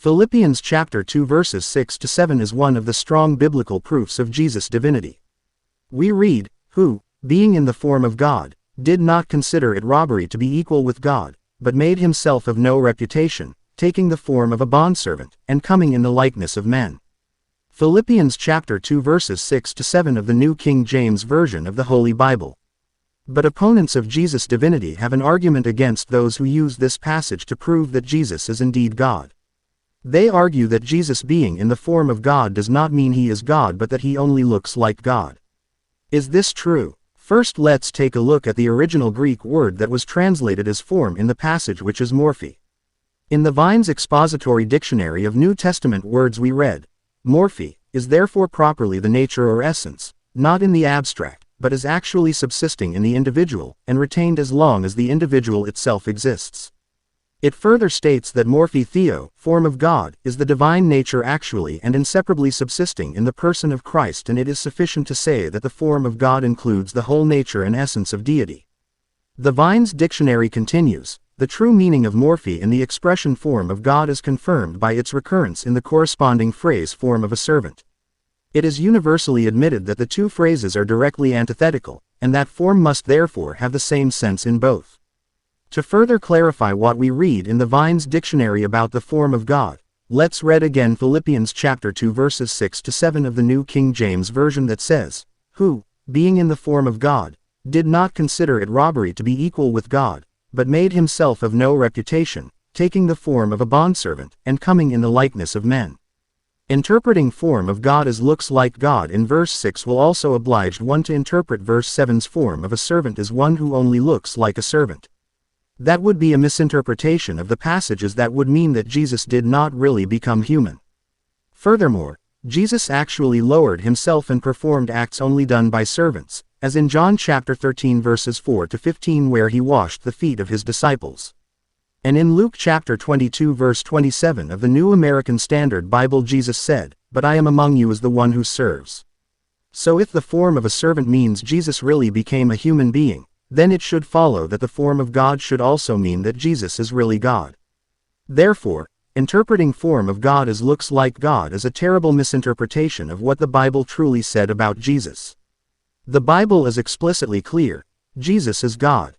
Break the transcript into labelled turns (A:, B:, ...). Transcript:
A: Philippians chapter 2 verses 6 to 7 is one of the strong biblical proofs of Jesus' divinity. We read, "Who, being in the form of God, did not consider it robbery to be equal with God, but made himself of no reputation, taking the form of a bondservant, and coming in the likeness of men." Philippians chapter 2 verses 6 to 7 of the New King James Version of the Holy Bible. But opponents of Jesus' divinity have an argument against those who use this passage to prove that Jesus is indeed God. They argue that Jesus being in the form of God does not mean he is God but that he only looks like God. Is this true? First let's take a look at the original Greek word that was translated as form in the passage, which is morphe. In the Vine's Expository Dictionary of New Testament Words we read, "Morphe is therefore properly the nature or essence, not in the abstract, but as actually subsisting in the individual, and retained as long as the individual itself exists." It further states that morphe theo, form of God, is the divine nature actually and inseparably subsisting in the person of Christ, and it is sufficient to say that the form of God includes the whole nature and essence of deity. The Vine's dictionary continues, "The true meaning of morphe in the expression form of God is confirmed by its recurrence in the corresponding phrase form of a servant." It is universally admitted that the two phrases are directly antithetical, and that form must therefore have the same sense in both. To further clarify what we read in the Vine's dictionary about the form of God, let's read again Philippians chapter 2 verses 6 to 7 of the New King James Version that says, "Who, being in the form of God, did not consider it robbery to be equal with God, but made himself of no reputation, taking the form of a bondservant, and coming in the likeness of men." Interpreting form of God as looks like God in verse 6 will also oblige one to interpret verse 7's form of a servant as one who only looks like a servant. That would be a misinterpretation of the passages that would mean that Jesus did not really become human. Furthermore, Jesus actually lowered himself and performed acts only done by servants, as in John chapter 13 verses 4 to 15 where he washed the feet of his disciples. And in Luke chapter 22 verse 27 of the New American Standard Bible Jesus said, "But I am among you as the one who serves." So if the form of a servant means Jesus really became a human being, then it should follow that the form of God should also mean that Jesus is really God. Therefore, interpreting form of God as looks like God is a terrible misinterpretation of what the Bible truly said about Jesus. The Bible is explicitly clear: Jesus is God.